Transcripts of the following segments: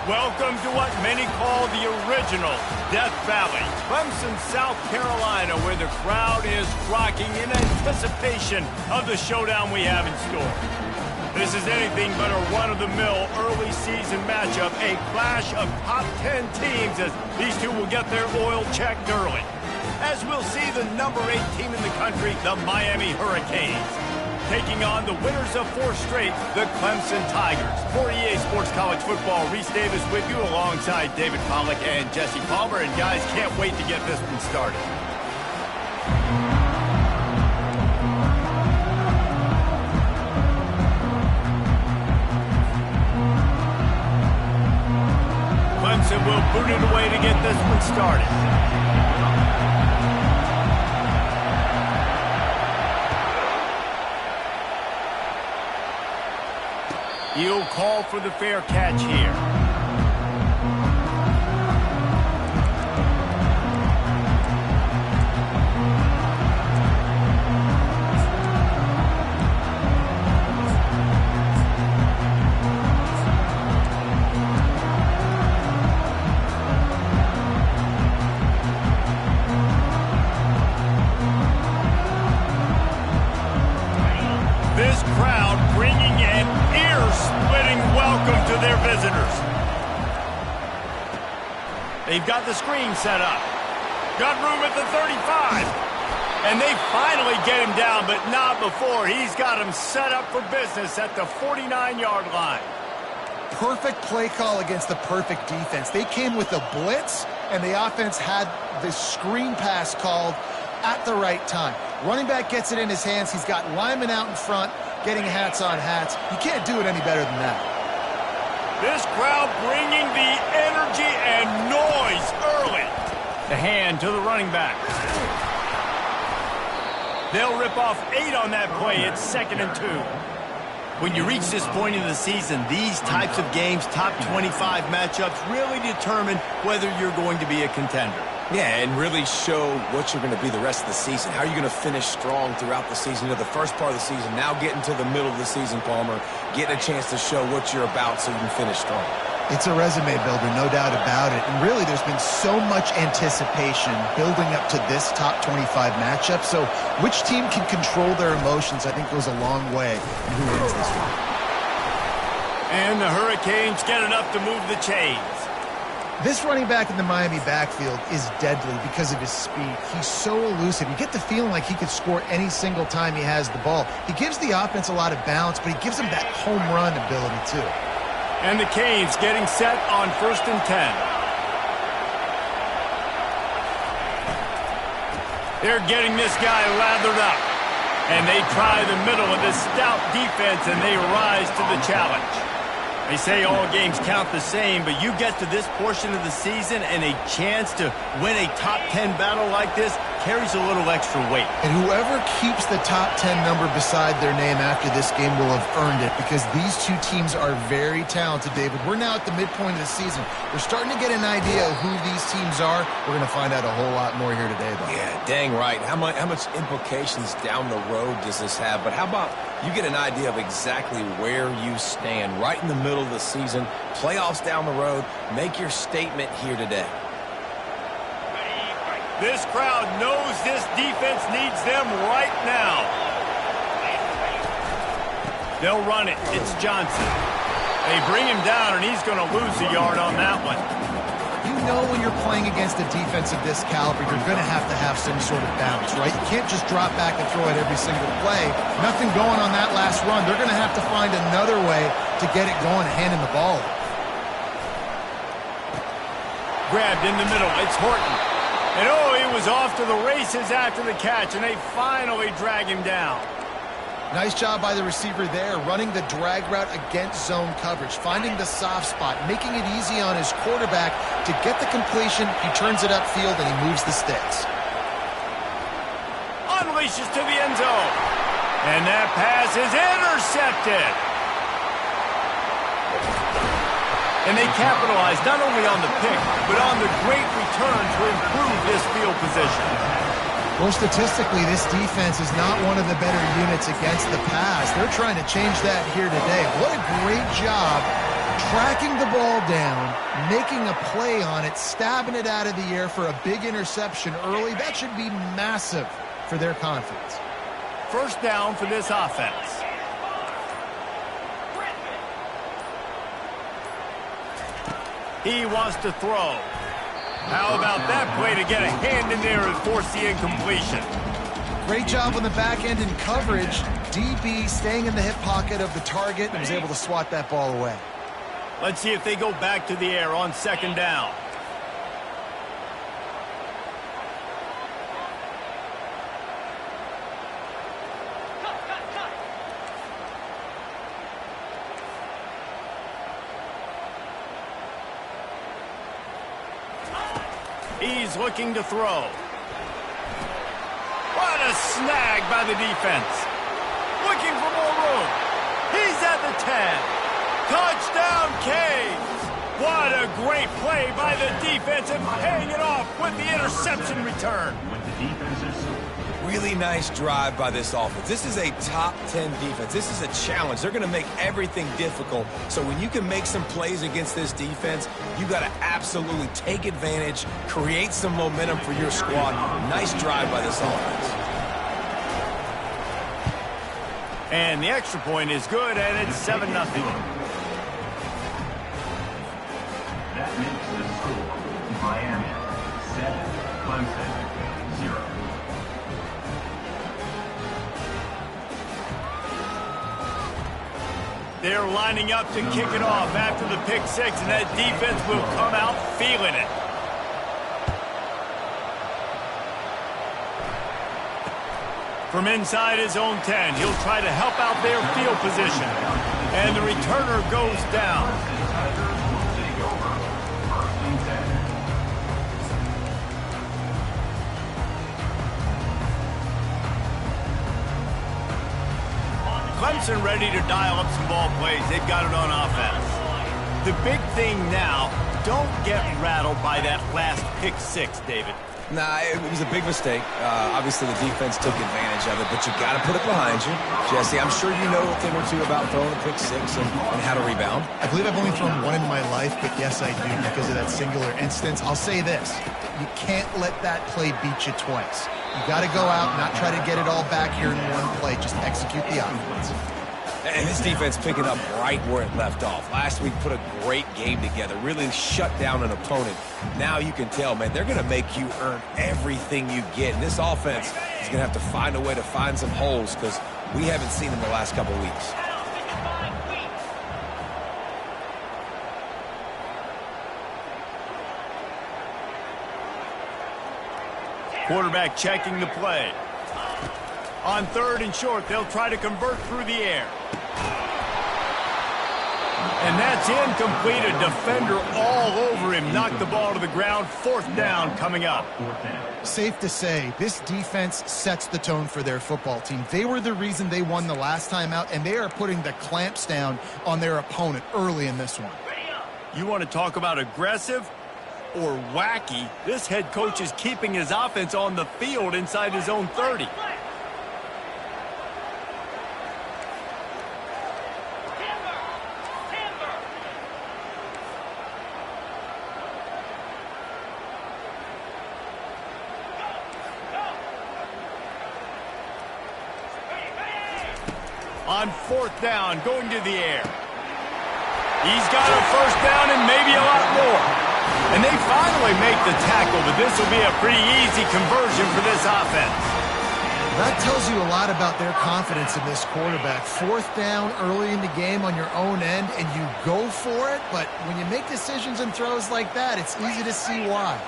Welcome to what many call the original Death Valley, Clemson, South Carolina, where the crowd is rocking in anticipation of the showdown we have in store. This is anything but a run-of-the-mill early season matchup, a clash of top 10 teams as these two will get their oil checked early. As we'll see the number 8 team in the country, the Miami Hurricanes, taking on the winners of 4 straight, the Clemson Tigers. For EA Sports College Football, Reese Davis with you alongside David Pollack and Jesse Palmer. And guys, can't wait to get this one started. Clemson will boot it away to get this one started. He'll call for the fair catch here. This crowd bringing an ear-splitting welcome to their visitors. They've got the screen set up. Got room at the 35. And they finally get him down, but not before. He's got him set up for business at the 49-yard line. Perfect play call against the perfect defense. They came with a blitz, and the offense had the screen pass called at the right time. Running back gets it in his hands. He's got linemen out in front, getting hats on hats. You can't do it any better than that. This crowd bringing the energy and noise early. The hand to the running back. They'll rip off 8 on that play. It's 2nd and 2. When you reach this point in the season, these types of games, top 25 matchups, really determine whether you're going to be a contender. Yeah, and really show what you're going to be the rest of the season. How are you going to finish strong throughout the season? You know, the first part of the season, now getting to the middle of the season, Palmer, getting a chance to show what you're about so you can finish strong. It's a resume builder, no doubt about it. And really, there's been so much anticipation building up to this top 25 matchup. So which team can control their emotions, I think, goes a long way in who wins this one. And the Hurricanes get enough to move the chains. This running back in the Miami backfield is deadly because of his speed. He's so elusive. You get the feeling like he could score any single time he has the ball. He gives the offense a lot of balance, but he gives them that home run ability too. And the Canes getting set on 1st and 10. They're getting this guy lathered up. And they try the middle of this stout defense, and they rise to the challenge. They say all games count the same, but you get to this portion of the season and a chance to win a top 10 battle like this carries a little extra weight. And whoever keeps the top 10 number beside their name after this game will have earned it, because these two teams are very talented, David. We're now at the midpoint of the season. We're starting to get an idea of who these teams are. We're going to find out a whole lot more here today, though. Yeah, dang right. How much implications down the road does this have? But how about you get an idea of exactly where you stand right in the middle of the season, playoffs down the road, make your statement here today. This crowd knows this defense needs them right now. They'll run it. It's Johnson. They bring him down, and he's going to lose a yard on that one. You know when you're playing against a defense of this caliber, you're going to have some sort of balance, right? You can't just drop back and throw it every single play. Nothing going on that last run. They're going to have to find another way to get it going and hand him the ball. Grabbed in the middle. It's Horton. And oh, he was off to the races after the catch, and they finally drag him down. Nice job by the receiver there, running the drag route against zone coverage, finding the soft spot, making it easy on his quarterback to get the completion. He turns it upfield, and he moves the sticks. Unleashes to the end zone. And that pass is intercepted. And they capitalize not only on the pick, but on the great return to improve this field position. Well, statistically, this defense is not one of the better units against the pass. They're trying to change that here today. What a great job Tracking the ball down, making a play on it, stabbing it out of the air for a big interception early, that should be massive for their confidence. First down for this offense. He wants to throw. How about that play to get a hand in there and force the incompletion? Great job on the back end in coverage. DB staying in the hip pocket of the target and was able to swat that ball away. Let's see if they go back to the air on second down. He's looking to throw. What a snag by the defense. Looking for more room. He's at the 10. Touchdown, Canes. What a great play by the defense and paying it off with the interception return. Really nice drive by this offense. This is a top 10 defense. This is a challenge. They're going to make everything difficult. So when you can make some plays against this defense, you got to absolutely take advantage, create some momentum for your squad. Nice drive by this offense. And the extra point is good, and it's 7-0. That makes the score Miami 7, Clemson 0. They're lining up to kick it off after the pick six, and that defense will come out feeling it. From inside his own 10, he'll try to help out their field position. And the returner goes down. Clemson ready to dial up some ball plays. They've got it on offense. The big thing now, don't get rattled by that last pick six, David. Nah, it was a big mistake. Obviously, the defense took advantage of it, but you got to put it behind you. Jesse, I'm sure you know a thing or two about throwing a pick six and how to rebound. I believe I've only thrown one in my life, but yes, I do because of that singular instance. I'll say this. You can't let that play beat you twice. You got to go out, not try to get it all back here in one play. Just execute the offense. And this defense picking up right where it left off. Last week put a great game together, really shut down an opponent. Now you can tell, man, they're going to make you earn everything you get. And this offense is going to have to find a way to find some holes because we haven't seen them the last couple weeks. Quarterback checking the play. On third and short, they'll try to convert through the air. And that's incomplete. A defender all over him. Knocked the ball to the ground. Fourth down coming up. Safe to say, this defense sets the tone for their football team. They were the reason they won the last time out, and they are putting the clamps down on their opponent early in this one. You want to talk about aggressive or wacky? This head coach is keeping his offense on the field inside his own 30. On fourth down, going to the air. He's got a first down and maybe a lot more. And they finally make the tackle, but this will be a pretty easy conversion for this offense. That tells you a lot about their confidence in this quarterback. Fourth down early in the game on your own end, and you go for it, but when you make decisions and throws like that, it's easy to see why.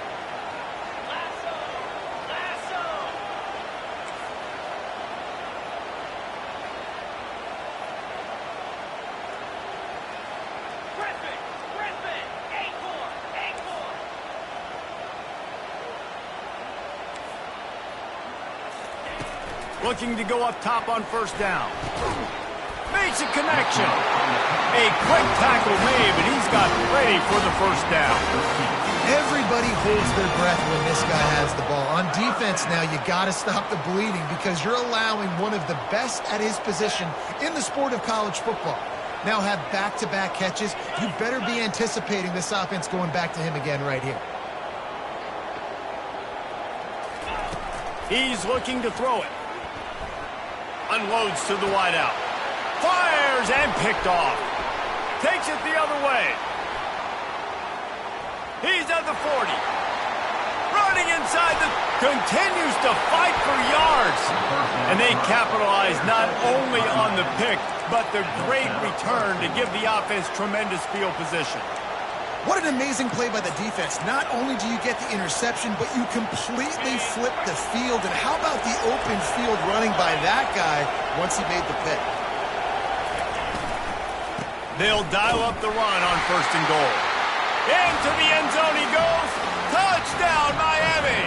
Looking to go up top on first down. Makes a connection. A quick tackle made, but he's got plenty for the first down. Everybody holds their breath when this guy has the ball. On defense now, you got to stop the bleeding because you're allowing one of the best at his position in the sport of college football. now have back-to-back catches. You better be anticipating this offense going back to him again right here. He's looking to throw it. Unloads to the wideout. Fires and picked off. Takes it the other way. He's at the 40. Running inside the... Continues to fight for yards. And they capitalize not only on the pick, but the great return to give the offense tremendous field position. What an amazing play by the defense. Not only do you get the interception, but you completely flip the field. And how about the open field running by that guy once he made the pick? They'll dial up the run on 1st and goal. Into the end zone he goes. Touchdown, Miami!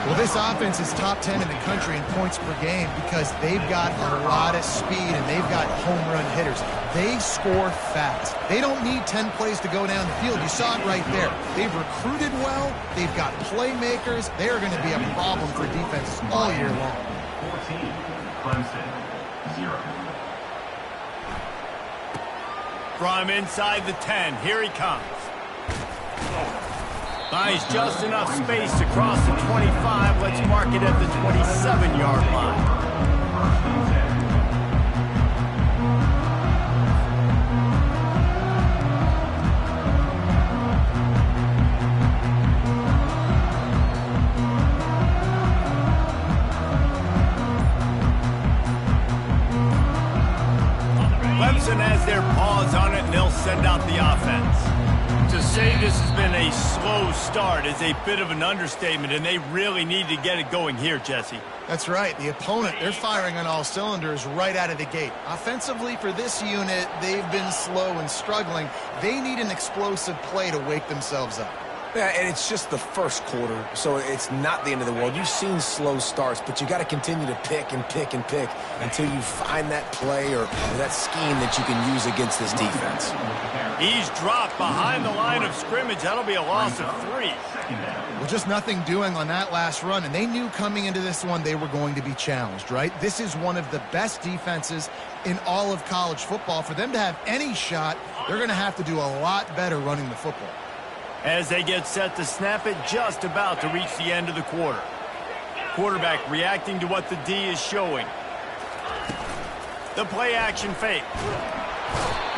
Well, this offense is top 10 in the country in points per game because they've got a lot of speed and they've got home run hitters. They score fast. They don't need 10 plays to go down the field. You saw it right there. They've recruited well. They've got playmakers. They are going to be a problem for defenses all year long. 14, Clemson, 0. From inside the 10, here he comes. Buys just enough space to cross the 25. Let's mark it at the 27-yard line. Clemson has their paws on it, and they'll send out the offense. To say this has been a slow start is a bit of an understatement, and they really need to get it going here, Jesse. That's right. The opponent, they're firing on all cylinders right out of the gate. Offensively, for this unit, they've been slow and struggling. They need an explosive play to wake themselves up. Yeah, and it's just the first quarter, so it's not the end of the world. You've seen slow starts, but you got to continue to pick and pick and pick until you find that play or that scheme that you can use against this defense. He's dropped behind the line of scrimmage. That'll be a loss of 3. Well, just nothing doing on that last run, and they knew coming into this one they were going to be challenged, right? This is one of the best defenses in all of college football. For them to have any shot, they're going to have to do a lot better running the football. As they get set to snap it, just about to reach the end of the quarter. Quarterback reacting to what the D is showing. The play action fake.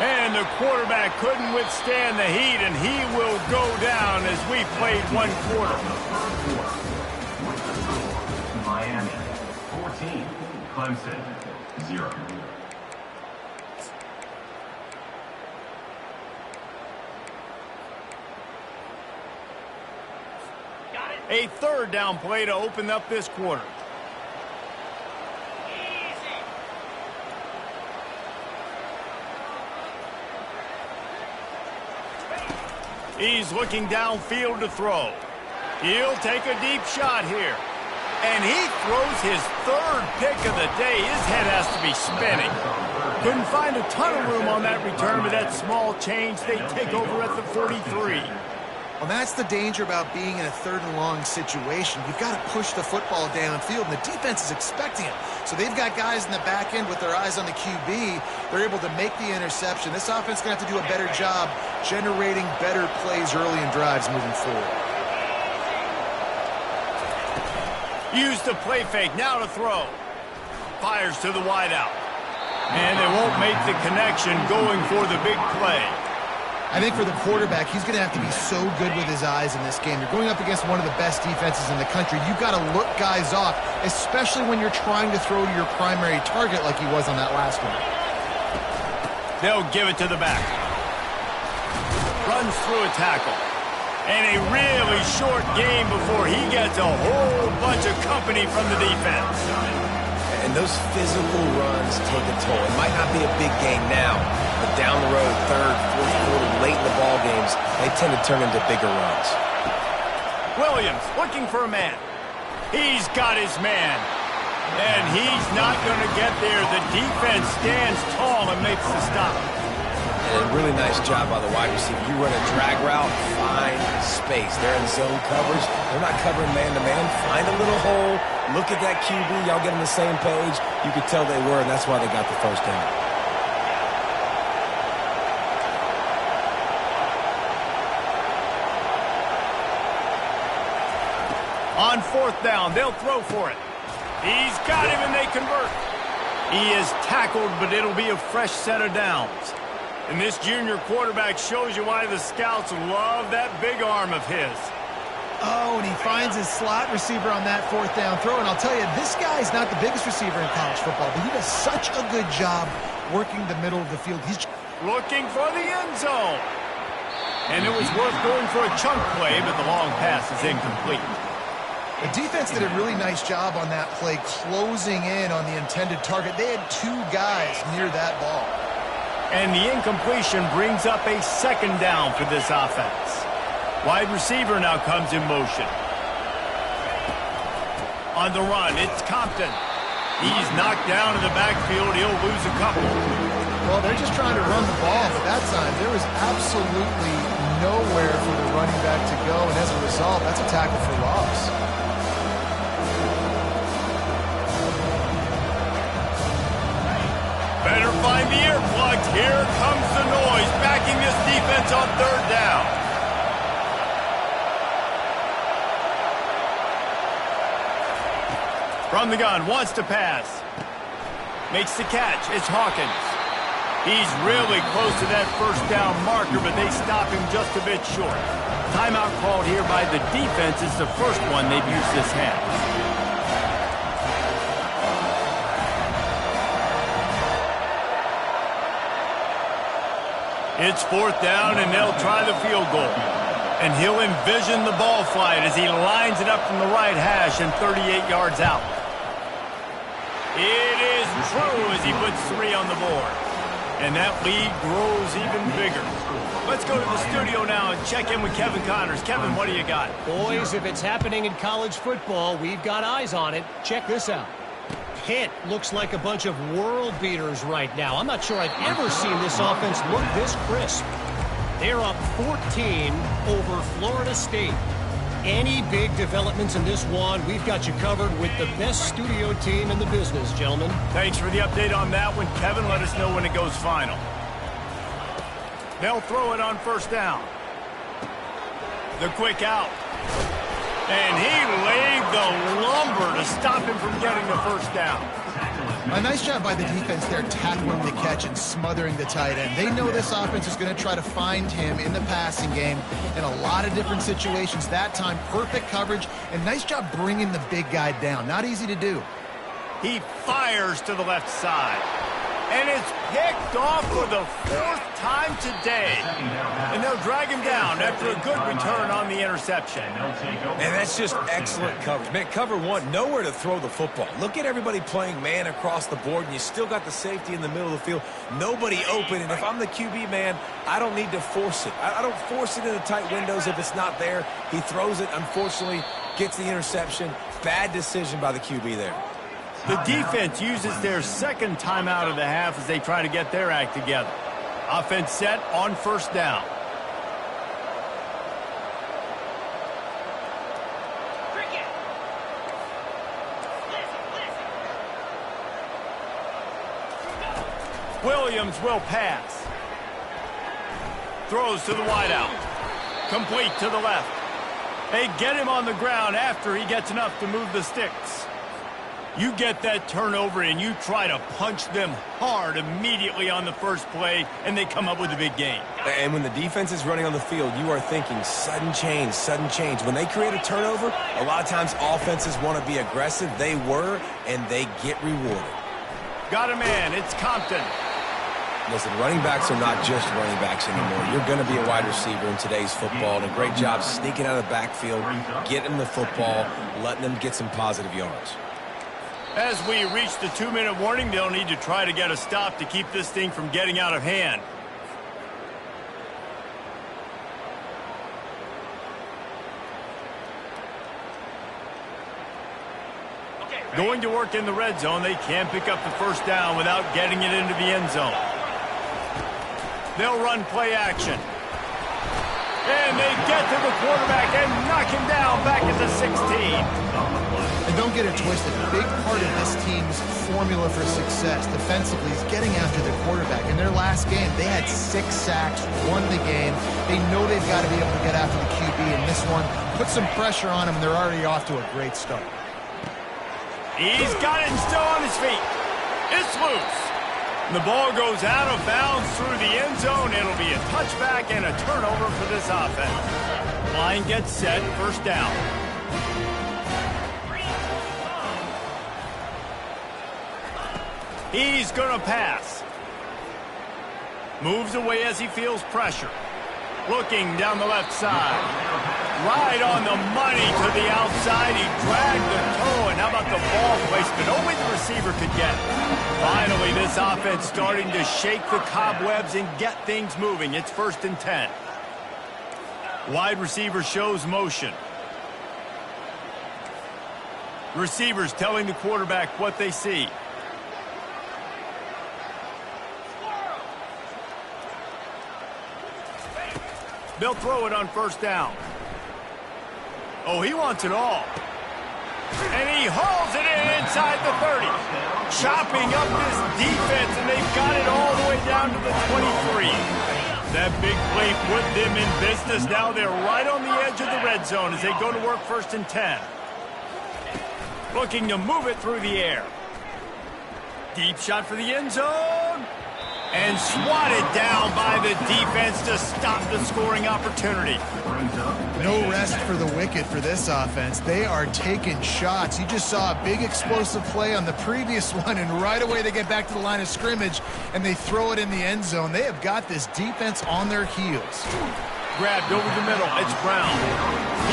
And the quarterback couldn't withstand the heat, and he will go down as we played one quarter. Miami, 14, Clemson, 0. A 3rd down play to open up this quarter. He's looking downfield to throw. He'll take a deep shot here. And he throws his 3rd pick of the day. His head has to be spinning. Couldn't find a ton of room on that return, but that small change, they take over at the 43. Well, that's the danger about being in a 3rd and long situation. You've got to push the football downfield, and the defense is expecting it. So they've got guys in the back end with their eyes on the QB. They're able to make the interception. This offense is going to have to do a better job generating better plays early in drives moving forward. Use the play fake, now to throw. Fires to the wideout. And they won't make the connection going for the big play. I think for the quarterback, he's going to have to be so good with his eyes in this game. You're going up against one of the best defenses in the country. You've got to look guys off, especially when you're trying to throw to your primary target like he was on that last one. They'll give it to the back. Runs through a tackle. And a really short game before he gets a whole bunch of company from the defense. And those physical runs take a toll. It might not be a big game now, but down the road, 3rd, 4th quarter, late in the ball games, they tend to turn into bigger runs. Williams looking for a man. He's got his man. And he's not going to get there. The defense stands tall and makes the stop. And a really nice job by the wide receiver. You run a drag route, find space. They're in zone coverage. They're not covering man-to-man. Find a little hole. Look at that QB. Y'all get on the same page. You could tell they were, and that's why they got the 1st down. On 4th down, they'll throw for it. He's got him, and they convert. He is tackled, but it'll be a fresh set of downs. And this junior quarterback shows you why the scouts love that big arm of his. Oh, and he finds his slot receiver on that 4th down throw. And I'll tell you, this guy's not the biggest receiver in college football, but he does such a good job working the middle of the field. He's looking for the end zone. And it was worth going for a chunk play, but the long pass is incomplete. The defense did a really nice job on that play, closing in on the intended target. They had 2 guys near that ball. And the incompletion brings up a 2nd down for this offense. Wide receiver now comes in motion. On the run, it's Compton. He's knocked down in the backfield. He'll lose a couple. Well, they're just trying to run the ball, but that time there was absolutely nowhere for the running back to go, and as a result, that's a tackle for loss. Better find the earplugs. Here comes the noise, backing this defense on 3rd down. From the gun, wants to pass. Makes the catch. It's Hawkins. He's really close to that 1st down marker, but they stop him just a bit short. Timeout called here by the defense. It's the first one they've used this half. It's 4th down, and they'll try the field goal. And he'll envision the ball flight as he lines it up from the right hash and 38 yards out. It is true as he puts 3 on the board. And that lead grows even bigger. Let's go to the studio now and check in with Kevin Connors. Kevin, what do you got? Boys, if it's happening in college football, we've got eyes on it. Check this out. Pitt looks like a bunch of world beaters right now. I'm not sure I've ever seen this offense look this crisp. They're up 14 over Florida State. Any big developments in this one, we've got you covered with the best studio team in the business, gentlemen. Thanks for the update on that one, Kevin. Let us know when it goes final. They'll throw it on 1st down. The quick out. And he laid the lumber to stop him from getting the 1st down. A nice job by the defense there, tackling the catch and smothering the tight end. They know this offense is going to try to find him in the passing game in a lot of different situations. That time, perfect coverage, and nice job bringing the big guy down. Not easy to do. He fires to the left side. And it's picked off for the 4th time today. And they'll drag him down after a good return on the interception. And that's just excellent coverage. Man, cover 1, nowhere to throw the football. Look at everybody playing man across the board, and you still got the safety in the middle of the field. Nobody open, and if I'm the QB, man, I don't need to force it. I don't force it in the tight windows if it's not there. He throws it, unfortunately, gets the interception. Bad decision by the QB there. The defense uses their 2nd timeout of the half as they try to get their act together. Offense set on 1st down. Williams will pass. Throws to the wideout. Complete to the left. They get him on the ground after he gets enough to move the sticks. You get that turnover and you try to punch them hard immediately on the 1st play, and they come up with a big gain. And when the defense is running on the field, you are thinking sudden change, sudden change. When they create a turnover, a lot of times offenses want to be aggressive. They were, and they get rewarded. Got a man. It's Compton. Listen, running backs are not just running backs anymore. You're going to be a wide receiver in today's football, and a great job sneaking out of the backfield, getting the football, letting them get some positive yards. As we reach the 2-minute warning, they'll need to try to get a stop to keep this thing from getting out of hand. Going to work in the red zone, they can't pick up the 1st down without getting it into the end zone. They'll run play action. And they get to the quarterback and knock him down back at the 16. And don't get it twisted. A big part of this team's formula for success defensively is getting after the quarterback. In their last game, they had 6 sacks, won the game. They know they've got to be able to get after the QB, and this one put some pressure on them, and they're already off to a great start. He's got it and still on his feet. It's loose. The ball goes out of bounds through the end zone. It'll be a touchback and a turnover for this offense. Line gets set, first down. He's going to pass. Moves away as he feels pressure. Looking down the left side. Right on the money to the outside. He dragged the toe, and how about the ball placement? Only the receiver could get it. Finally, this offense starting to shake the cobwebs and get things moving. It's 1st and 10. Wide receiver shows motion. Receivers telling the quarterback what they see. They'll throw it on first down. Oh, he wants it all. And he hauls it in inside the 30. Chopping up this defense, and they've got it all the way down to the 23. That big play put them in business. Now they're right on the edge of the red zone as they go to work 1st and 10. Looking to move it through the air. Deep shot for the end zone. And swatted down by the defense to stop the scoring opportunity. No rest for the wicked for this offense. They are taking shots. You just saw a big explosive play on the previous one, and right away they get back to the line of scrimmage, and they throw it in the end zone. They have got this defense on their heels. Grabbed over the middle. It's Brown.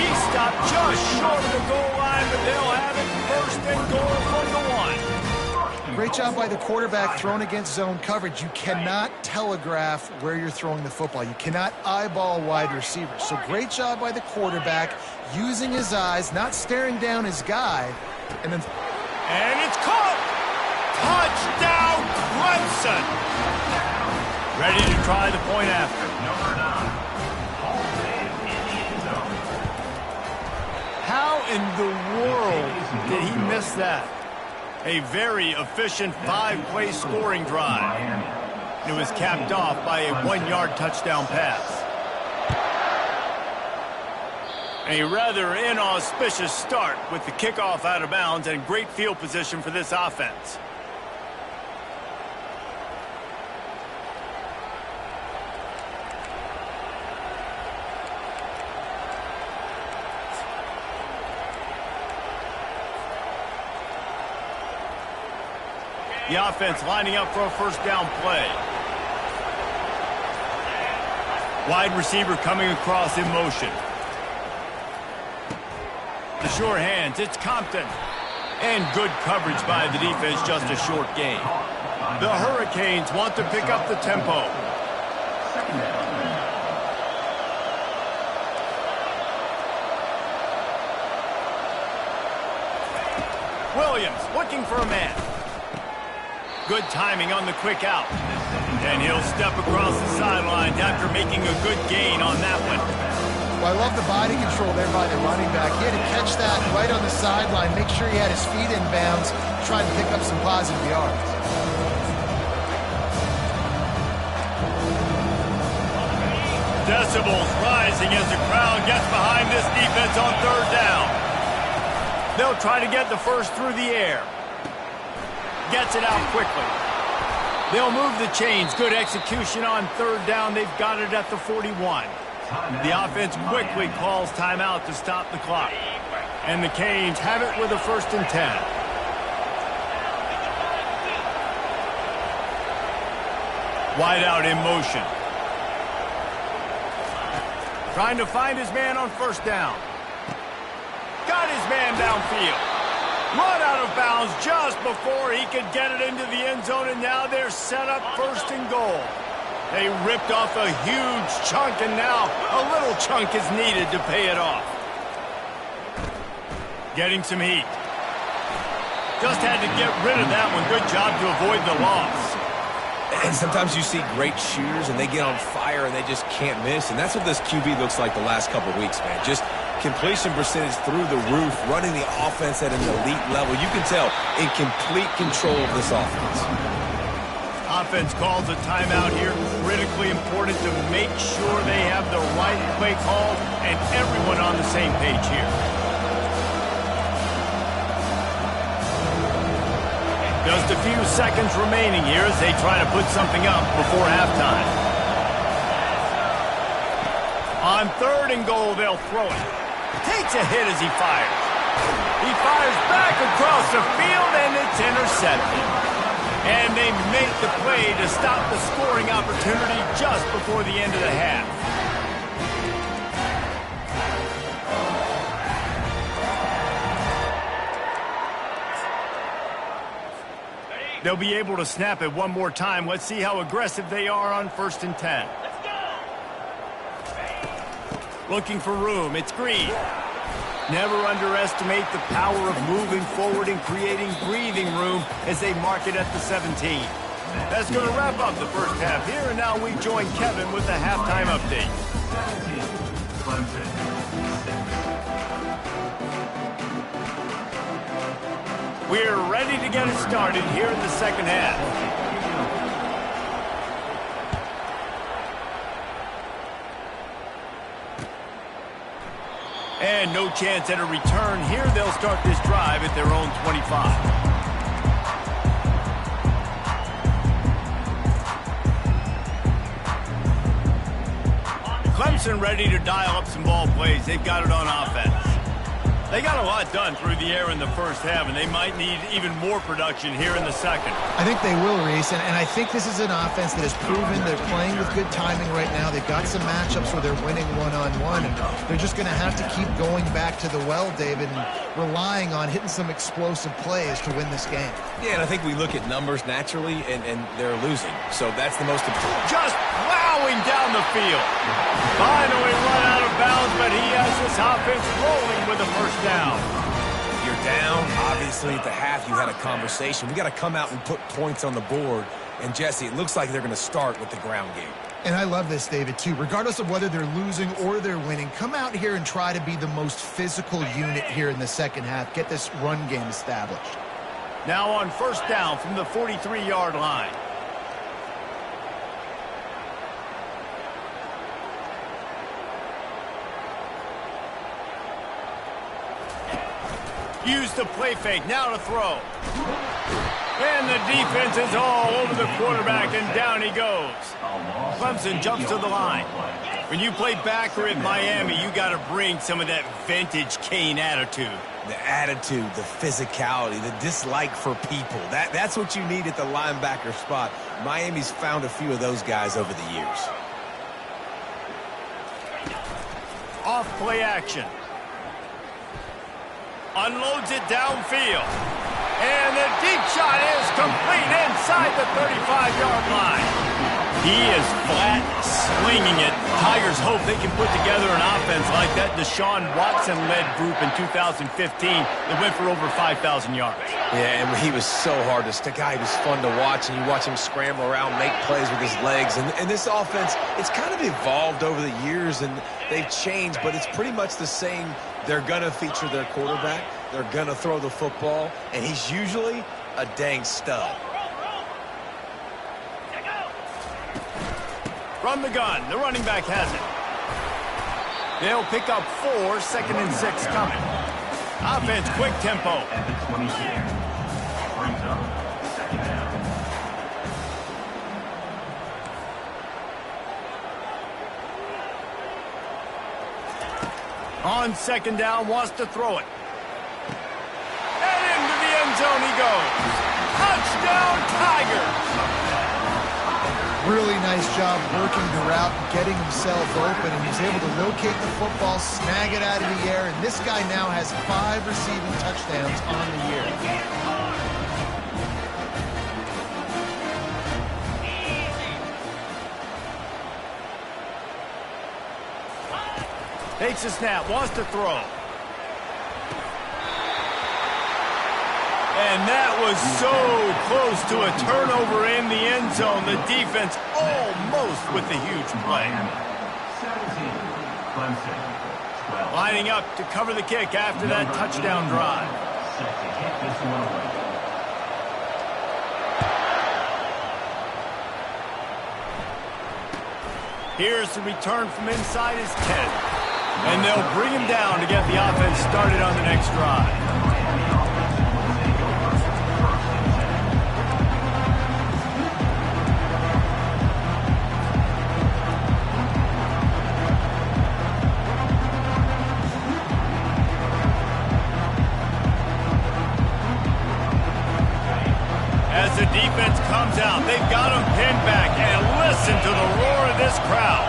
He stopped just short of the goal line, but they'll have it 1st and goal from the 1. Great job by the quarterback thrown against zone coverage. You cannot telegraph where you're throwing the football. You cannot eyeball wide receivers. So great job by the quarterback using his eyes, not staring down his guy. And it's caught! Touchdown, Clemson! Ready to try the point after. How in the world did he miss that? A very efficient 5-play scoring drive. It was capped off by a 1-yard touchdown pass. A rather inauspicious start with the kickoff out of bounds and great field position for this offense. The offense lining up for a first down play. Wide receiver coming across in motion. The sure hands, it's Compton. And good coverage by the defense, just a short gain. The Hurricanes want to pick up the tempo. Williams looking for a man. Good timing on the quick out. And he'll step across the sidelines after making a good gain on that one. Well, I love the body control there by the running back. He had to catch that right on the sideline, make sure he had his feet in bounds, try to pick up some positive yards. Decibels rising as the crowd gets behind this defense on third down. They'll try to get the first through the air. Gets it out quickly. They'll move the chains. Good execution on third down. They've got it at the 41. The offense quickly calls timeout to stop the clock. And the Canes have it with a 1st and 10. Wide out in motion. Trying to find his man on first down. Got his man downfield. Run out of bounds just before he could get it into the end zone, and now they're set up 1st and goal. They ripped off a huge chunk, and now a little chunk is needed to pay it off. Getting some heat. Just had to get rid of that one. Good job to avoid the loss. And sometimes you see great shooters, and they get on fire, and they just can't miss. And that's what this QB looks like the last couple of weeks, man. Just completion percentage through the roof, running the offense at an elite level. You can tell in complete control of this offense. Offense calls a timeout here. Critically important to make sure they have the right play call and everyone on the same page here. Just a few seconds remaining here as they try to put something up before halftime. On 3rd and goal, they'll throw it. Takes a hit as he fires. He fires back across the field, and it's intercepted. And they make the play to stop the scoring opportunity just before the end of the half. They'll be able to snap it one more time. Let's see how aggressive they are on 1st and 10. Looking for room. It's Green. Never underestimate the power of moving forward and creating breathing room as they mark it at the 17. That's going to wrap up the first half here, and now we join Kevin with the halftime update. 17, Clemson, 6. We're ready to get it started here in the second half. And no chance at a return here. They'll start this drive at their own 25. Clemson ready to dial up some ball plays. They've got it on offense. They got a lot done through the air in the first half, and they might need even more production here in the second. I think they will, Reese, and I think this is an offense that has proven they're playing with good timing right now. They've got some matchups where they're winning one-on-one, and they're just going to have to keep going back to the well, David, and relying on hitting some explosive plays to win this game. Yeah, and I think we look at numbers naturally, and they're losing. So that's the most important. Just plowing down the field. Finally run out of bounds, but he has this offense rolling with a first down. You're down. Obviously, at the half, you had a conversation. We got to come out and put points on the board. And, Jesse, it looks like they're going to start with the ground game. And I love this, David, too. Regardless of whether they're losing or they're winning, come out here and try to be the most physical unit here in the second half. Get this run game established. Now on first down from the 43-yard line. Use the play fake, now to throw. And the defense is all over the quarterback, and down he goes. Clemson jumps to the line. When you play backer at Miami, you got to bring some of that vintage Kane attitude. The attitude, the physicality, the dislike for people. That's what you need at the linebacker spot. Miami's found a few of those guys over the years. Off play action. Unloads it downfield. And the deep shot is complete inside the 35-yard line. He is flat slinging it. Tigers hope they can put together an offense like that Deshaun Watson-led group in 2015 that went for over 5,000 yards. Yeah, and he was so hard to stick out. He was fun to watch, and you watch him scramble around, make plays with his legs. And this offense, it's kind of evolved over the years, and they've changed, but it's pretty much the same. They're going to feature their quarterback. They're going to throw the football, and he's usually a dang stud. From the gun, the running back has it. They'll pick up 4, 2nd and 6 coming. Offense, quick tempo. At the 22. Brings up second down. On second down, wants to throw it. And into the end zone he goes. Touchdown, Tigers! Really nice job working the route, getting himself open, and he's able to locate the football, snag it out of the air, and this guy now has 5 receiving touchdowns on the year. Takes a snap, wants to throw. And that was so close to a turnover in the end zone. The defense almost with the huge play. 17, Clemson, 12. Lining up to cover the kick after that touchdown drive. Set to kick this one away. Here's the return from inside his 10. And they'll bring him down to get the offense started on the next drive. As the defense comes out, they've got him pinned back, and listen to the roar of this crowd.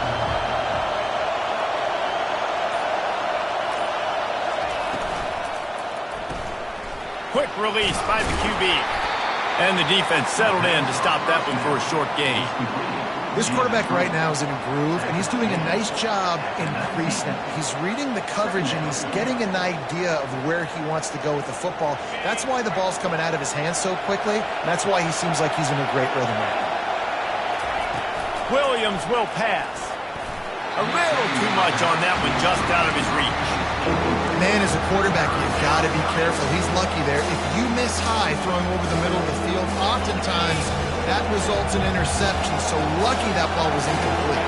Quick release by the QB. And the defense settled in to stop that one for a short gain. This quarterback right now is in a groove, and he's doing a nice job in pre-snap. He's reading the coverage, and he's getting an idea of where he wants to go with the football. That's why the ball's coming out of his hands so quickly, and that's why he seems like he's in a great rhythm right now. Williams will pass. A little too much on that one, just out of his reach. Man, as a quarterback, you've got to be careful. He's lucky there. If you miss high throwing over the middle of the field, oftentimes that results in interception. So lucky that ball was incomplete.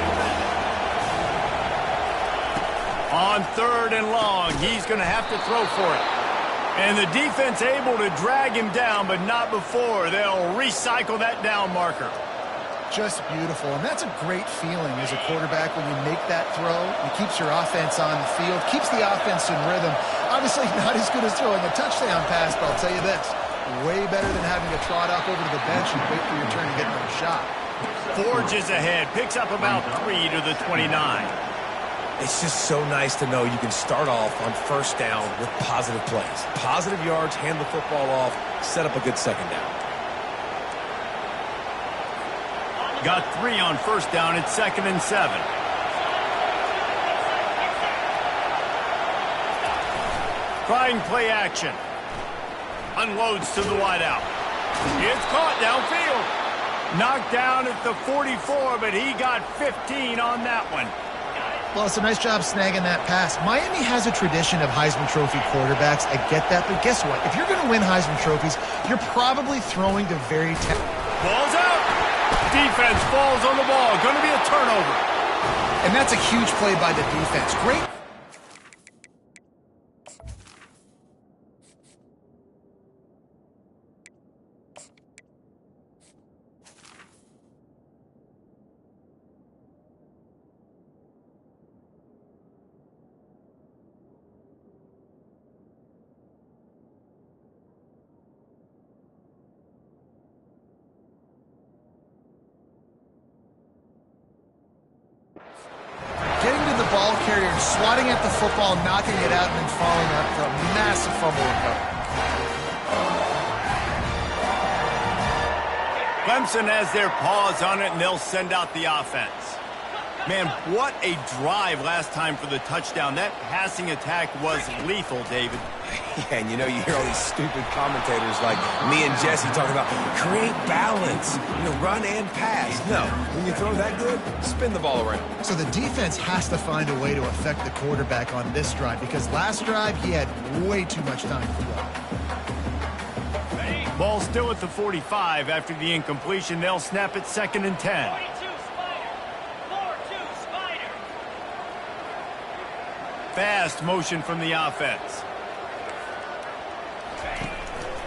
On 3rd and long, he's going to have to throw for it. And the defense able to drag him down, but not before. They'll recycle that down marker. Just beautiful, and that's a great feeling as a quarterback when you make that throw. It keeps your offense on the field, keeps the offense in rhythm. Obviously not as good as throwing a touchdown pass, but I'll tell you this, way better than having to trot off over to the bench and wait for your turn to get another shot. Forges ahead, picks up about 3 to the 29. It's just so nice to know you can start off on first down with positive plays. Positive yards, hand the football off, set up a good second down. Got 3 on first down. It's 2nd and 7. Trying play action. Unloads to the wideout. It's caught downfield. Knocked down at the 44, but he got 15 on that one. Well, it's a nice job snagging that pass. Miami has a tradition of Heisman Trophy quarterbacks. I get that, but guess what? If you're going to win Heisman Trophies, you're probably throwing to very Ball's out. Defense falls on the ball. Going to be a turnover. And that's a huge play by the defense. Great. Ball carrier, swatting at the football, knocking it out, and then falling up for a massive fumble recovery. Clemson has their paws on it, and they'll send out the offense. Man, what a drive last time for the touchdown. That passing attack was lethal, David. Yeah, and you know, you hear all these stupid commentators like me and Jesse talking about create balance, run and pass. No, when you throw that good, spin the ball around. So the defense has to find a way to affect the quarterback on this drive because last drive he had way too much time to throw. Ball still at the 45 after the incompletion. They'll snap it 2nd and 10. 42 Spider. 4-2 Spider. Fast motion from the offense.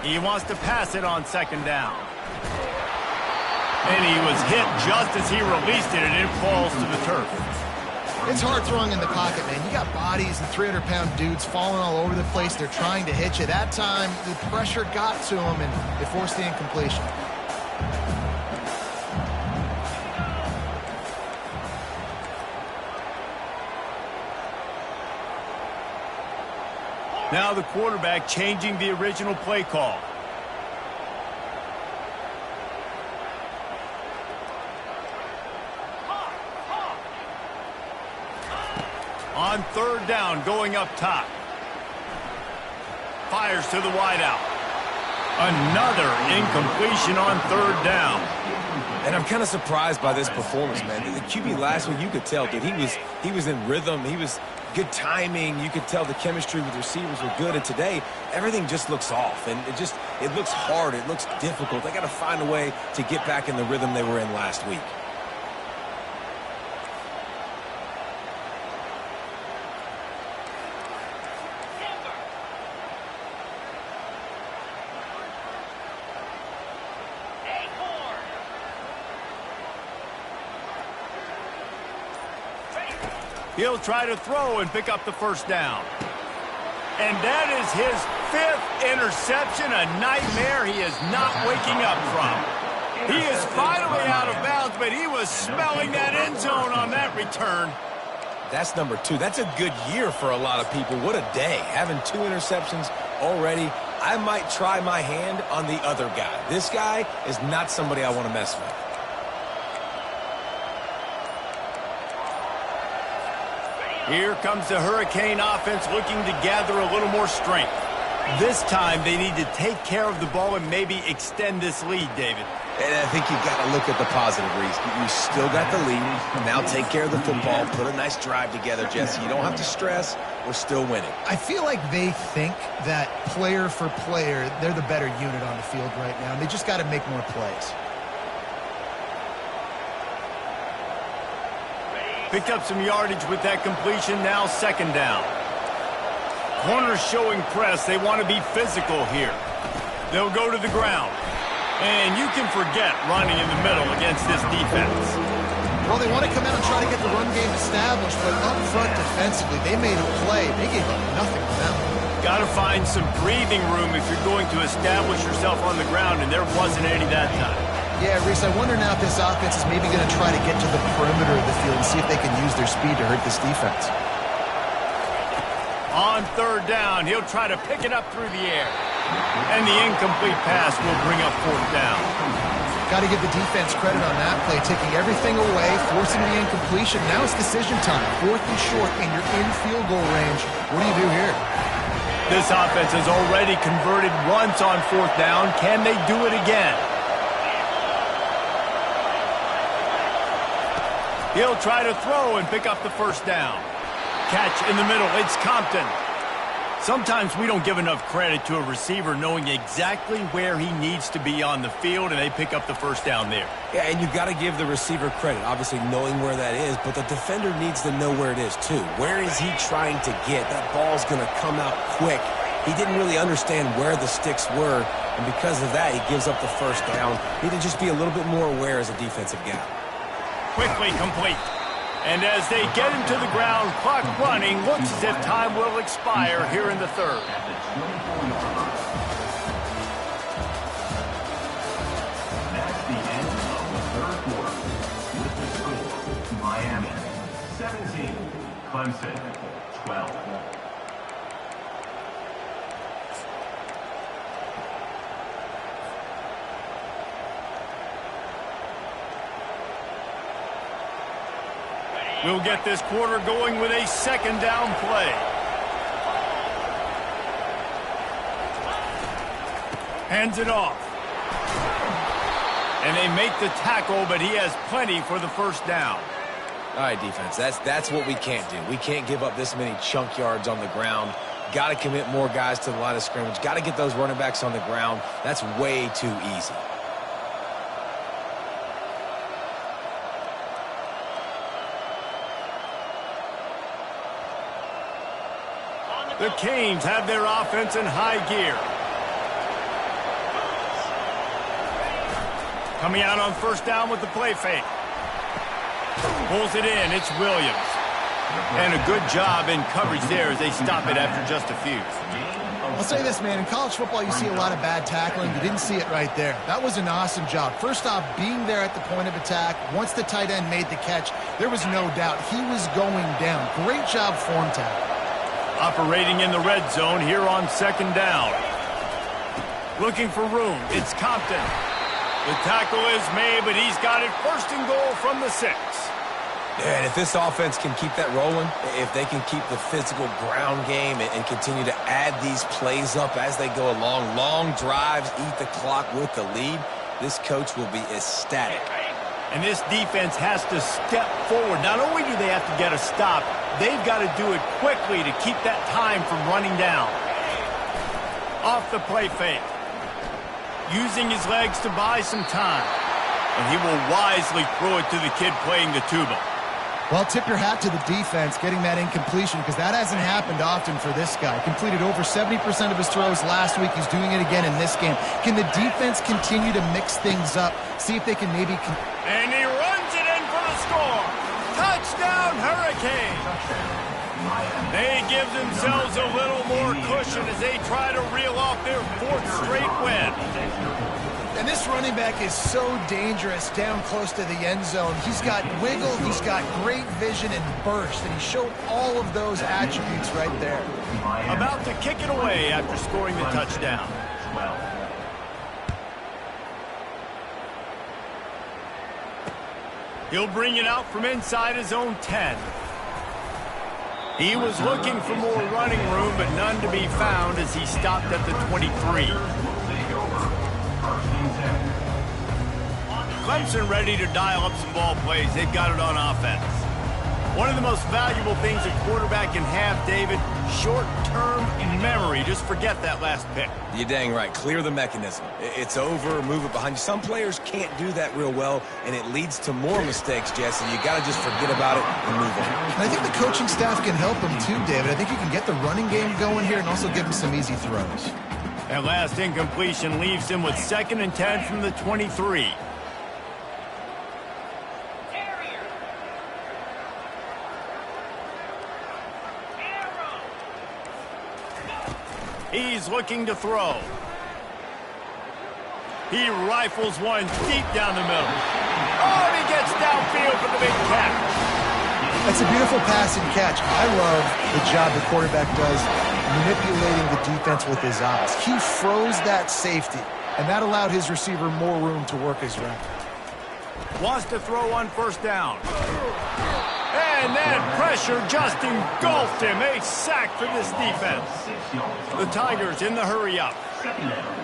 He wants to pass it on 2nd down. And he was hit just as he released it, and it falls to the turf. It's hard throwing in the pocket, man. You got bodies and 300-pound dudes falling all over the place. They're trying to hit you. That time, the pressure got to him, and they forced the incompletion. Now the quarterback changing the original play call. On 3rd down, going up top. Fires to the wideout. Another incompletion on third down. And I'm kind of surprised by this performance, man. The QB last week, you could tell, dude, he was in rhythm. He was good timing. You could tell the chemistry with receivers were good. And today, everything just looks off. And it looks hard. It looks difficult. They got to find a way to get back in the rhythm they were in last week. He'll try to throw and pick up the first down. And that is his 5th interception, a nightmare he is not waking up from. He is finally out of bounds, but he was smelling that end zone on that return. That's number 2. That's a good year for a lot of people. What a day. Having 2 interceptions already. I might try my hand on the other guy. This guy is not somebody I want to mess with. Here comes the Hurricane offense looking to gather a little more strength. This time they need to take care of the ball and maybe extend this lead, David. And I think you've got to look at the positive reason. You still got the lead. Now take care of the football. Put a nice drive together, Jesse. You don't have to stress. We're still winning. I feel like they think that player for player, they're the better unit on the field right now, and they just got to make more plays. Picked up some yardage with that completion. Now second down. Corners showing press. They want to be physical here. They'll go to the ground. And you can forget running in the middle against this defense. Well, they want to come out and try to get the run game established, but up front defensively, they made a play. They gave up nothing on that one. Got to find some breathing room if you're going to establish yourself on the ground, and there wasn't any that time. Yeah, Reese, I wonder now if this offense is maybe going to try to get to the perimeter of the field and see if they can use their speed to hurt this defense. On third down, he'll try to pick it up through the air. And the incomplete pass will bring up fourth down. Got to give the defense credit on that play, taking everything away, forcing the incompletion. Now it's decision time. 4th and short, and you're in field goal range. What do you do here? This offense has already converted once on fourth down. Can they do it again? He'll try to throw and pick up the first down. Catch in the middle. It's Compton. Sometimes we don't give enough credit to a receiver knowing exactly where he needs to be on the field, and they pick up the first down there. Yeah, and you've got to give the receiver credit, obviously knowing where that is, but the defender needs to know where it is too. Where is he trying to get? That ball's going to come out quick. He didn't really understand where the sticks were, and because of that, he gives up the first down. He need to just be a little bit more aware as a defensive guy. Quickly complete. And as they get him to the ground, clock running, looks as if time will expire here in the third. That's the end of the third quarter. With the score, Miami 17, Clemson 12. We'll get this quarter going with a second down play. Hands it off. And they make the tackle, but he has plenty for the first down. All right, defense, that's what we can't do. We can't give up this many chunk yards on the ground. Got to commit more guys to the line of scrimmage. Got to get those running backs on the ground. That's way too easy. The Canes have their offense in high gear. Coming out on first down with the play fake. Pulls it in. It's Williams. And a good job in coverage there as they stop it after just a few. I'll say this, man. In college football, you see a lot of bad tackling. You didn't see it right there. That was an awesome job. First off, being there at the point of attack. Once the tight end made the catch, there was no doubt he was going down. Great job form tackle. Operating in the red zone here on second down. Looking for room. It's Compton. The tackle is made, but he's got it first and goal from the 6. Yeah, and if this offense can keep that rolling, if they can keep the physical ground game and continue to add these plays up as they go along, long drives, eat the clock with the lead, this coach will be ecstatic. And this defense has to step forward. Not only do they have to get a stop, they've got to do it quickly to keep that time from running down. Off the play fake. Using his legs to buy some time. And he will wisely throw it to the kid playing the tuba. Well, tip your hat to the defense getting that incompletion because that hasn't happened often for this guy. Completed over 70% of his throws last week. He's doing it again in this game. Can the defense continue to mix things up? See if they can maybe... And he runs it in for the score. Touchdown, Hurricane. They give themselves a little more cushion as they try to reel off their 4th straight win. And this running back is so dangerous down close to the end zone. He's got wiggle, he's got great vision and burst, and he showed all of those attributes right there. About to kick it away after scoring the touchdown. He'll bring it out from inside his own 10. He was looking for more running room, but none to be found as he stopped at the 23. Clemson ready to dial up some ball plays. They've got it on offense. One of the most valuable things a quarterback can have, David, short-term memory. Just forget that last pick. You're dang right. Clear the mechanism. It's over, move it behind you. Some players can't do that real well, and it leads to more mistakes, Jesse. You got to just forget about it and move on. And I think the coaching staff can help him too, David. I think you can get the running game going here and also give him some easy throws. That last incompletion leaves him with 2nd and 10 from the 23. He's looking to throw. He rifles one deep down the middle. Oh, and he gets downfield for the big catch. That's a beautiful pass and catch. I love the job the quarterback does manipulating the defense with his eyes. He froze that safety, and that allowed his receiver more room to work his route. Wants to throw on 1st down. And that pressure just engulfed him. A sack for this defense. The Tigers in the hurry-up.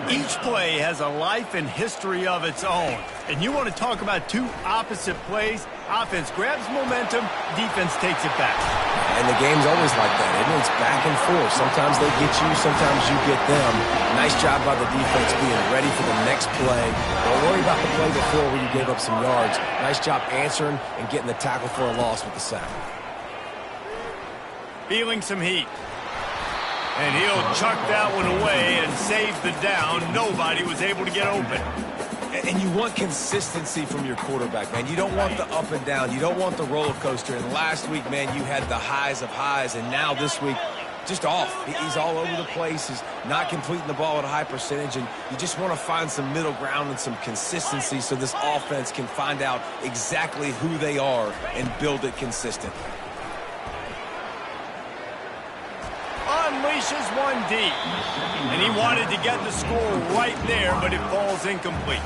Each play has a life and history of its own. And you want to talk about two opposite plays? Offense grabs momentum, defense takes it back. And the game's always like that, isn't it? It's back and forth. Sometimes they get you, sometimes you get them. Nice job by the defense being ready for the next play. Don't worry about the play before where you gave up some yards. Nice job answering and getting the tackle for a loss with the sack. Feeling some heat. And he'll chuck that one away and save the down. Nobody was able to get open. And you want consistency from your quarterback, man. You don't want the up and down. You don't want the roller coaster. And last week, man, you had the highs of highs. And now this week, just off. He's all over the place. He's not completing the ball at a high percentage. And you just want to find some middle ground and some consistency so this offense can find out exactly who they are and build it consistent. Unleashes one deep. And he wanted to get the score right there, but it falls incomplete.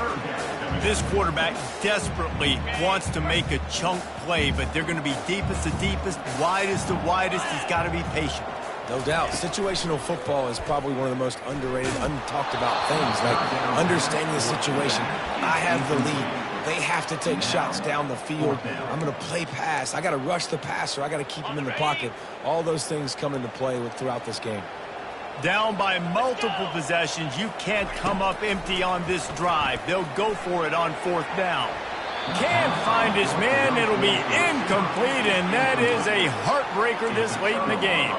This quarterback desperately wants to make a chunk play, but they're going to be deepest to deepest, widest to widest. He's got to be patient. No doubt. Situational football is probably one of the most underrated, untalked about things. Like understanding the situation. I have the lead. They have to take shots down the field. I'm going to play pass. I got to rush the passer. I got to keep him in the pocket. All those things come into play throughout this game. Down by multiple possessions, you can't come up empty on this drive. They'll go for it on 4th down. Can't find his man. It'll be incomplete, and that is a heartbreaker this late in the game.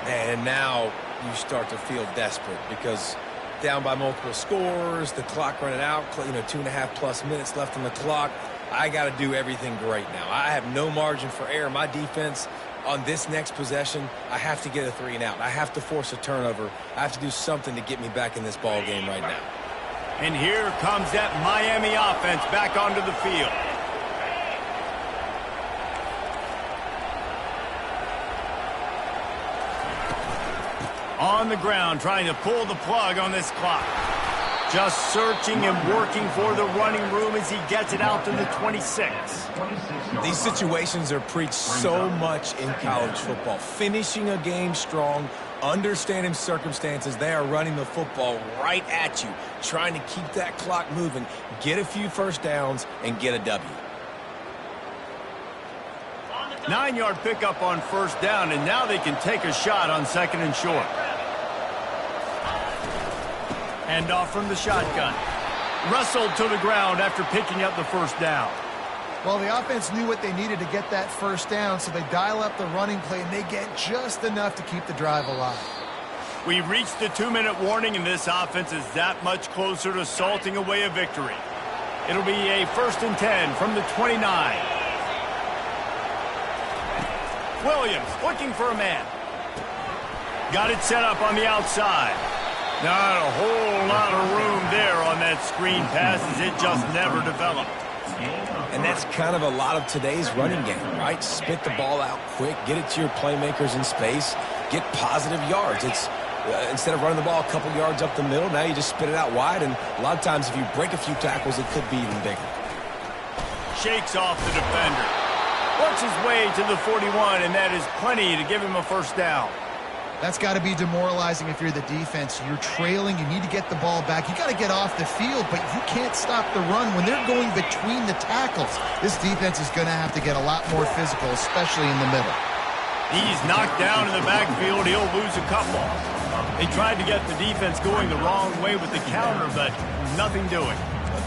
And now you start to feel desperate because down by multiple scores, the clock running out, 2.5+ minutes left on the clock. I got to do everything great now. I have no margin for error. My defense on this next possession, I have to get a 3 and out. I have to force a turnover. I have to do something to get me back in this ball game right now. And here comes that Miami offense back onto the field. On the ground, trying to pull the plug on this clock. Just searching and working for the running room as he gets it out to the 26. These situations are preached so much in college football. Finishing a game strong, understanding circumstances. They are running the football right at you, trying to keep that clock moving, get a few first downs, and get a W. 9-yard pickup on first down, and now they can take a shot on second and short. Hand off from the shotgun. Wrestled to the ground after picking up the first down. Well, the offense knew what they needed to get that first down, so they dial up the running play, and they get just enough to keep the drive alive. We reached the 2-minute warning, and this offense is that much closer to salting away a victory. It'll be a 1st and 10 from the 29. Williams looking for a man. Got it set up on the outside. Not a whole lot of room there on that screen pass as it just never developed. And that's kind of a lot of today's running game, right? Spit the ball out quick, get it to your playmakers in space, get positive yards. It's instead of running the ball a couple yards up the middle, now you just spit it out wide, and a lot of times if you break a few tackles, it could be even bigger. Shakes off the defender. Works his way to the 41, and that is plenty to give him a first down. That's got to be demoralizing if you're the defense. You're trailing. You need to get the ball back. You got to get off the field, but you can't stop the run when they're going between the tackles. This defense is going to have to get a lot more physical, especially in the middle. He's knocked down in the backfield. He'll lose a couple. They tried to get the defense going the wrong way with the counter, but nothing doing.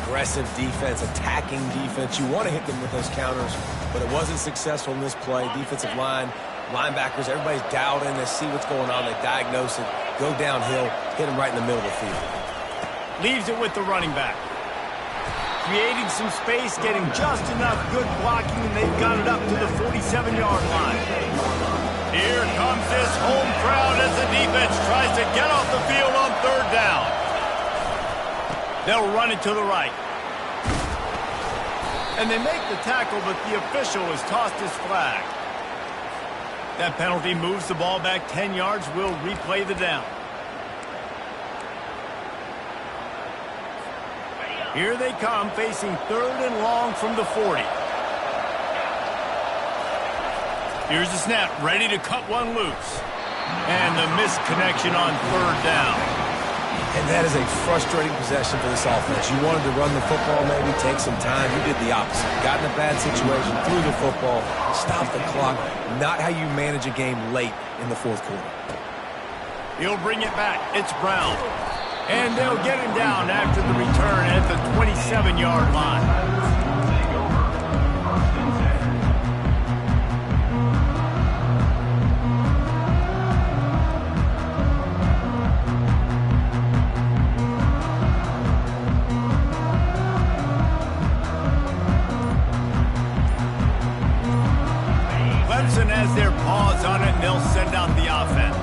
Aggressive defense, attacking defense. You want to hit them with those counters, but it wasn't successful in this play. Defensive line, linebackers, everybody's dialed in. They see what's going on. They diagnose it, go downhill, hit him right in the middle of the field. Leaves it with the running back. Creating some space, getting just enough good blocking, and they've got it up to the 47-yard line. Here comes this home crowd as the defense tries to get off the field on third down. They'll run it to the right. And they make the tackle, but the official has tossed his flag. That penalty moves the ball back 10 yards. We'll replay the down. Here they come, facing 3rd and long from the 40. Here's the snap, ready to cut one loose. And the missed connection on 3rd down. And that is a frustrating possession for this offense. You wanted to run the football, maybe take some time. You did the opposite. Got in a bad situation, threw the football, stopped the clock. Not how you manage a game late in the 4th quarter. He'll bring it back. It's Brown. And they'll get him down after the return at the 27-yard line. Clemson has their paws on it, and they'll send out the offense.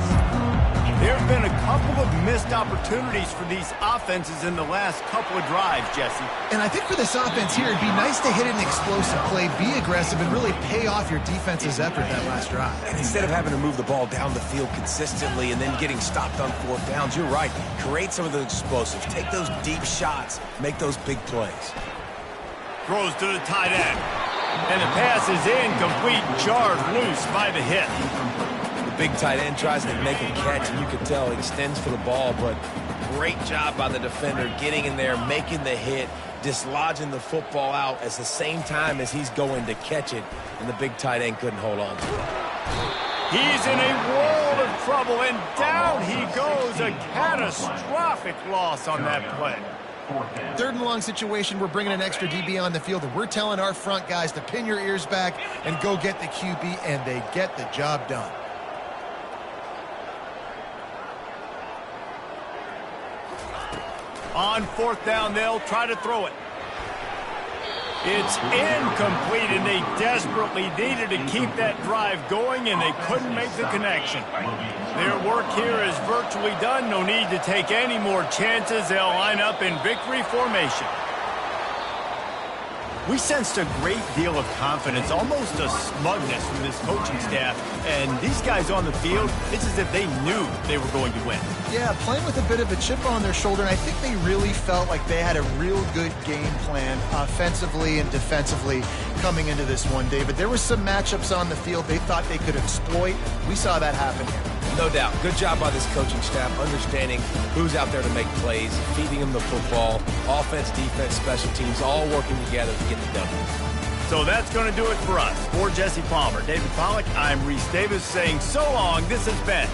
There have been a couple of missed opportunities for these offenses in the last couple of drives, Jesse. And I think for this offense here, it'd be nice to hit an explosive play, be aggressive, and really pay off your defense's effort that last drive. And instead of having to move the ball down the field consistently and then getting stopped on 4th downs, you're right. Create some of those explosives. Take those deep shots. Make those big plays. Throws to the tight end. And the pass is incomplete, jarred loose by the hit. The big tight end tries to make a catch, and you can tell he extends for the ball, but great job by the defender getting in there, making the hit, dislodging the football out at the same time as he's going to catch it, and the big tight end couldn't hold on to it. He's in a world of trouble, and down he goes. A catastrophic loss on that play. 3rd and long situation, we're bringing an extra DB on the field, and we're telling our front guys to pin your ears back and go get the QB, and they get the job done. On 4th down, they'll try to throw it. It's incomplete, and they desperately needed to keep that drive going, and they couldn't make the connection. Their work here is virtually done. No need to take any more chances. They'll line up in victory formation. We sensed a great deal of confidence, almost a smugness from this coaching staff. And these guys on the field, it's as if they knew they were going to win. Yeah, playing with a bit of a chip on their shoulder, and I think they really felt like they had a real good game plan offensively and defensively coming into this one, David. There were some matchups on the field they thought they could exploit. We saw that happen here. No doubt. Good job by this coaching staff, understanding who's out there to make plays, feeding them the football, offense, defense, special teams, all working together to get the W. So that's going to do it for us. For Jesse Palmer, David Pollack, I'm Reese Davis saying so long. This has been